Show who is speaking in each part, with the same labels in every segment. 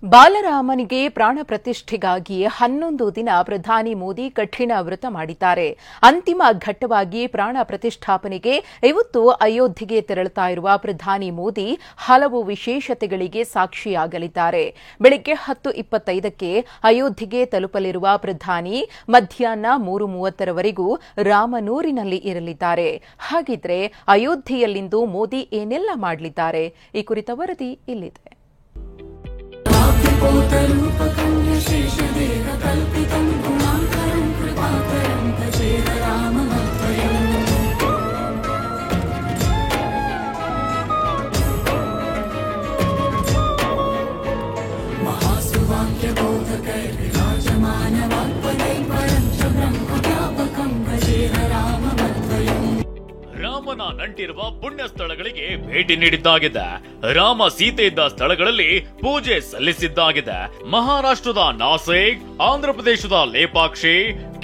Speaker 1: ಬಾಲರಾಮನಿಗೆ ಪ್ರಾಣ ಪ್ರತಿಷ್ಠೆಗಾಗಿ 11 ದಿನ ಪ್ರಧಾನಿ ಮೋದಿ ಕಠಿಣ ವ್ರತ ಮಾಡಿದ್ದಾರೆ. ಅಂತಿಮ ಘಟ್ಟವಾಗಿ ಪ್ರಾಣ ಪ್ರತಿಷ್ಠಾಪನೆಗೆ ಇವತ್ತು ಅಯೋಧ್ಯೆಗೆ ತೆರಳುತ್ತಾ ಇರುವ ಪ್ರಧಾನಿ ಮೋದಿ ಹಲವು ವಿಶೇಷತೆಗಳಿಗೆ ಸಾಕ್ಷಿಯಾಗಲಿದ್ದಾರೆ. ಬೆಳಗ್ಗೆ 10:25ಕ್ಕೆ ಅಯೋಧ್ಯೆಗೆ ತಲುಪಲಿರುವ ಪ್ರಧಾನಿ ಮಧ್ಯಾಹ್ನ 3:30ರವರೆಗೂ ರಾಮನೂರಿನಲ್ಲಿ ಇರಲಿದ್ದಾರೆ. ಹಾಗಿದ್ರೆ ಅಯೋಧ್ಯೆಯಲ್ಲಿಂದು ಮೋದಿ ಏನೆಲ್ಲ ಮಾಡಲಿದ್ದಾರೆ? ಈ ಕುರಿತ ವರದಿ ಇಲ್ಲಿದೆ.
Speaker 2: ರಾಮನ ನಂಟಿರುವ ಪುಣ್ಯ ಸ್ಥಳಗಳಿಗೆ ಭೇಟಿ ನೀಡಿದ್ದಾಗಿದೆ. ರಾಮ ಸೀತೆ ಇದ್ದ ಸ್ಥಳಗಳಲ್ಲಿ ಪೂಜೆ ಸಲ್ಲಿಸಿದ್ದಾಗಿದೆ. ಮಹಾರಾಷ್ಟ್ರದ ನಾಸಿಕ್, ಆಂಧ್ರಪ್ರದೇಶದ ಲೇಪಾಕ್ಷಿ,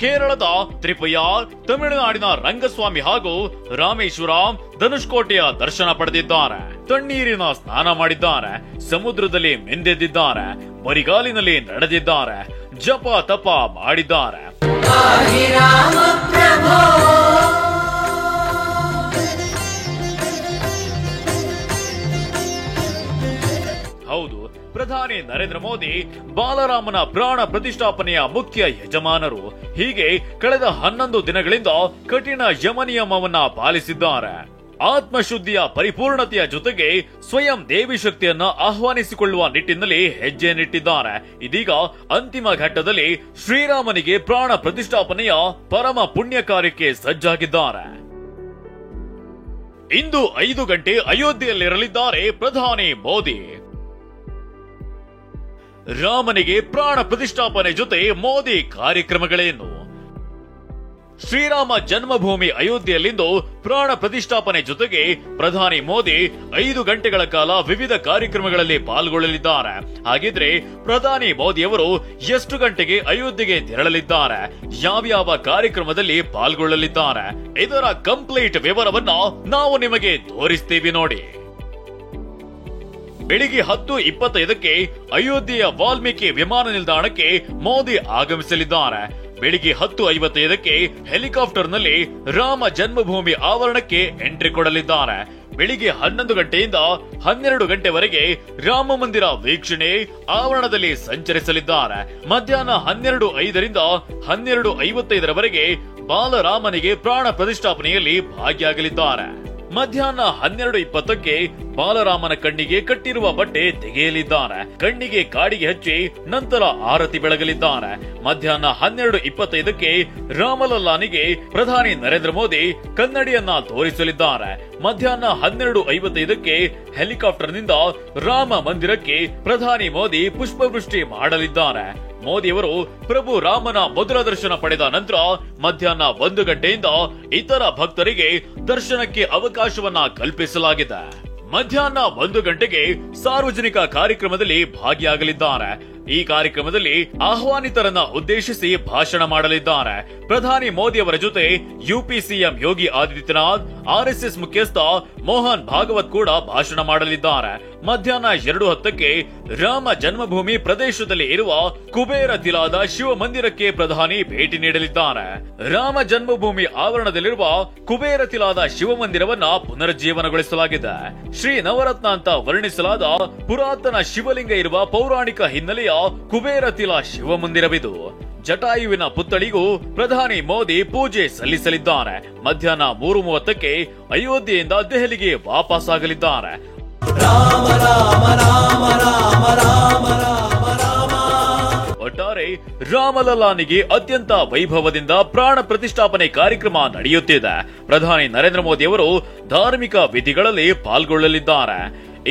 Speaker 2: ಕೇರಳದ ತ್ರಿಪಯಾರ್, ತಮಿಳುನಾಡಿನ ರಂಗಸ್ವಾಮಿ ಹಾಗೂ ರಾಮೇಶ್ವರಂ, ಧನುಷ್ಕೋಟೆಯ ದರ್ಶನ ಪಡೆದಿದ್ದಾರೆ. ತಣ್ಣೀರಿನ ಸ್ನಾನ ಮಾಡಿದ್ದಾರೆ. ಸಮುದ್ರದಲ್ಲಿ ಮಿಂದೆದ್ದಿದ್ದಾರೆ. ಬರಿಗಾಲಿನಲ್ಲಿ ನಡೆದಿದ್ದಾರೆ. ಜಪ ತಪ ಮಾಡಿದ್ದಾರೆ. ಹೌದು, ಪ್ರಧಾನಿ ನರೇಂದ್ರ ಮೋದಿ ಬಾಲರಾಮನ ಪ್ರಾಣ ಪ್ರತಿಷ್ಠಾಪನೆಯ ಮುಖ್ಯ ಯಜಮಾನರು. ಹೀಗೆ ಕಳೆದ 11 ದಿನಗಳಿಂದ ಕಠಿಣ ಯಮನಿಯಮವನ್ನ ಪಾಲಿಸಿದ್ದಾರೆ. ಆತ್ಮಶುದ್ಧಿಯ ಪರಿಪೂರ್ಣತೆಯ ಜೊತೆಗೆ ಸ್ವಯಂ ದೇವಿ ಶಕ್ತಿಯನ್ನ ಆಹ್ವಾನಿಸಿಕೊಳ್ಳುವ ನಿಟ್ಟಿನಲ್ಲಿ ಹೆಜ್ಜೆ ನಿಟ್ಟಿದ್ದಾರೆ. ಇದೀಗ ಅಂತಿಮ ಘಟ್ಟದಲ್ಲಿ ಶ್ರೀರಾಮನಿಗೆ ಪ್ರಾಣ ಪ್ರತಿಷ್ಠಾಪನೆಯ ಪರಮ ಪುಣ್ಯ ಕಾರ್ಯಕ್ಕೆ ಸಜ್ಜಾಗಿದ್ದಾರೆ. ಇಂದು 5 ಗಂಟೆ ಅಯೋಧ್ಯೆಯಲ್ಲಿರಲಿದ್ದಾರೆ ಪ್ರಧಾನಿ ಮೋದಿ. ರಾಮನಿಗೆ ಪ್ರಾಣ ಪ್ರತಿಷ್ಠಾಪನೆ ಜೊತೆ ಮೋದಿ ಕಾರ್ಯಕ್ರಮಗಳೇನು? ಶ್ರೀರಾಮ ಜನ್ಮಭೂಮಿ ಅಯೋಧ್ಯೆಯಲ್ಲಿಂದು ಪ್ರಾಣ ಪ್ರತಿಷ್ಠಾಪನೆ ಜೊತೆಗೆ ಪ್ರಧಾನಿ ಮೋದಿ 5 ಗಂಟೆಗಳ ಕಾಲ ವಿವಿಧ ಕಾರ್ಯಕ್ರಮಗಳಲ್ಲಿ ಪಾಲ್ಗೊಳ್ಳಲಿದ್ದಾರೆ. ಹಾಗಿದ್ರೆ ಪ್ರಧಾನಿ ಮೋದಿಯವರು ಎಷ್ಟು ಗಂಟೆಗೆ ಅಯೋಧ್ಯೆಗೆ ತೆರಳಲಿದ್ದಾರೆ? ಯಾವ್ಯಾವ ಕಾರ್ಯಕ್ರಮದಲ್ಲಿ ಪಾಲ್ಗೊಳ್ಳಲಿದ್ದಾರೆ? ಇದರ ಕಂಪ್ಲೀಟ್ ವಿವರವನ್ನ ನಾವು ನಿಮಗೆ ತೋರಿಸ್ತೀವಿ ನೋಡಿ. ಬೆಳಿಗ್ಗೆ 10:25ಕ್ಕೆ ಅಯೋಧ್ಯೆಯ ವಾಲ್ಮೀಕಿ ವಿಮಾನ ನಿಲ್ದಾಣಕ್ಕೆ ಮೋದಿ ಆಗಮಿಸಲಿದ್ದಾರೆ. ಬೆಳಿಗ್ಗೆ 10:55ಕ್ಕೆ ಹೆಲಿಕಾಪ್ಟರ್ನಲ್ಲಿ ರಾಮ ಜನ್ಮಭೂಮಿ ಆವರಣಕ್ಕೆ ಎಂಟ್ರಿ ಕೊಡಲಿದ್ದಾರೆ. ಬೆಳಿಗ್ಗೆ 11 ಗಂಟೆಯಿಂದ 12 ಗಂಟೆವರೆಗೆ ರಾಮ ಮಂದಿರ ವೀಕ್ಷಣೆ ಆವರಣದಲ್ಲಿ ಸಂಚರಿಸಲಿದ್ದಾರೆ. ಮಧ್ಯಾಹ್ನ 12:05ರಿಂದ 12:55ರವರೆಗೆ ಬಾಲರಾಮನಿಗೆ ಪ್ರಾಣ ಪ್ರತಿಷ್ಠಾಪನೆಯಲ್ಲಿ ಭಾಗಿಯಾಗಲಿದ್ದಾರೆ. ಮಧ್ಯಾಹ್ನ 12:20ಕ್ಕೆ ಬಾಲರಾಮನ ಕಣ್ಣಿಗೆ ಕಟ್ಟಿರುವ ಬಟ್ಟೆ ತೆಗೆಯಲಿದ್ದಾರೆ. ಕಣ್ಣಿಗೆ ಕಾಡಿಗೆ ಹಚ್ಚಿ ನಂತರ ಆರತಿ ಬೆಳಗಲಿದ್ದಾರೆ. ಮಧ್ಯಾಹ್ನ 12:25ಕ್ಕೆ ರಾಮಲಲ್ಲಾನಿಗೆ ಪ್ರಧಾನಿ ನರೇಂದ್ರ ಮೋದಿ ಕನ್ನಡಿಯನ್ನ ತೋರಿಸಲಿದ್ದಾರೆ. ಮಧ್ಯಾಹ್ನ 12:55ಕ್ಕೆ ಹೆಲಿಕಾಪ್ಟರ್ನಿಂದ ರಾಮ ಮಂದಿರಕ್ಕೆ ಪ್ರಧಾನಿ ಮೋದಿ ಪುಷ್ಪವೃಷ್ಟಿ ಮಾಡಲಿದ್ದಾರೆ. ಮೋದಿಯವರು ಪ್ರಭು ರಾಮನ ಮೊದಲ ದರ್ಶನ ಪಡೆದ ನಂತರ ಮಧ್ಯಾಹ್ನ 1 ಗಂಟೆಯಿಂದ ಇತರ ಭಕ್ತರಿಗೆ ದರ್ಶನಕ್ಕೆ ಅವಕಾಶವನ್ನ ಕಲ್ಪಿಸಲಾಗಿದೆ. ಮಧ್ಯಾಹ್ನ 1 ಗಂಟೆಗೆ ಸಾರ್ವಜನಿಕ ಕಾರ್ಯಕ್ರಮದಲ್ಲಿ ಭಾಗಿಯಾಗಲಿದ್ದಾರೆ. ಈ ಕಾರ್ಯಕ್ರಮದಲ್ಲಿ ಆಹ್ವಾನಿತರನ್ನ ಉದ್ದೇಶಿಸಿ ಭಾಷಣ ಮಾಡಲಿದ್ದಾರೆ. ಪ್ರಧಾನಿ ಮೋದಿ ಅವರ ಜೊತೆ UP CM Yogi Adityanath, RSS ಮುಖ್ಯಸ್ಥ ಮೋಹನ್ ಭಾಗವತ್ ಕೂಡ ಭಾಷಣ ಮಾಡಲಿದ್ದಾರೆ. ಮಧ್ಯಾಹ್ನ 2:10ಕ್ಕೆ ರಾಮ ಜನ್ಮಭೂಮಿ ಪ್ರದೇಶದಲ್ಲಿ ಇರುವ ಕುಬೇರ ತಿಲಾದ ಶಿವ ಮಂದಿರಕ್ಕೆ ಪ್ರಧಾನಿ ಭೇಟಿ ನೀಡಲಿದ್ದಾರೆ. ರಾಮ ಜನ್ಮಭೂಮಿ ಆವರಣದಲ್ಲಿರುವ ಕುಬೇರ ತಿಲಾದ ಶಿವ ಮಂದಿರವನ್ನ ಪುನರುಜ್ಜೀವನಗೊಳಿಸಲಾಗಿದೆ. ಶ್ರೀ ನವರತ್ನ ಅಂತ ವರ್ಣಿಸಲಾದ ಪುರಾತನ ಶಿವಲಿಂಗ ಇರುವ ಪೌರಾಣಿಕ ಹಿನ್ನೆಲೆಯ ಕುಬೇರ ತಿಲಾ ಶಿವ ಮಂದಿರವಿದು. ಜಟಾಯುವಿನ ಪುತ್ಥಳಿಗೂ ಪ್ರಧಾನಿ ಮೋದಿ ಪೂಜೆ ಸಲ್ಲಿಸಲಿದ್ದಾರೆ. ಮಧ್ಯಾಹ್ನ 3:30ಕ್ಕೆ ಅಯೋಧ್ಯೆಯಿಂದ ದೆಹಲಿಗೆ ವಾಪಸ್ ಆಗಲಿದ್ದಾರೆ. ಒಟ್ಟಾರೆ ರಾಮಲಲ್ಲಾನಿಗೆ ಅತ್ಯಂತ ವೈಭವದಿಂದ ಪ್ರಾಣ ಪ್ರತಿಷ್ಠಾಪನೆ ಕಾರ್ಯಕ್ರಮ ನಡೆಯುತ್ತಿದೆ. ಪ್ರಧಾನಿ ನರೇಂದ್ರ ಮೋದಿ ಅವರು ಧಾರ್ಮಿಕ ವಿಧಿಗಳಲ್ಲಿ ಪಾಲ್ಗೊಳ್ಳಲಿದ್ದಾರೆ.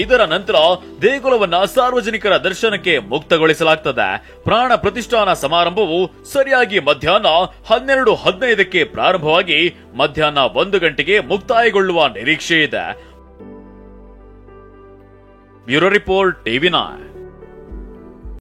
Speaker 2: ಇದರ ನಂತರ ದೇಗುಲವನ್ನ ಸಾರ್ವಜನಿಕರ ದರ್ಶನಕ್ಕೆ ಮುಕ್ತಗೊಳಿಸಲಾಗುತ್ತದೆ. ಪ್ರಾಣ ಪ್ರತಿಷ್ಠಾನ ಸಮಾರಂಭವು ಸರಿಯಾಗಿ ಮಧ್ಯಾಹ್ನ 12:15ಕ್ಕೆ ಪ್ರಾರಂಭವಾಗಿ ಮಧ್ಯಾಹ್ನ 1 ಗಂಟೆಗೆ ಮುಕ್ತಾಯಗೊಳ್ಳುವ ನಿರೀಕ್ಷೆ ಇದೆ. Bureau report, TV9.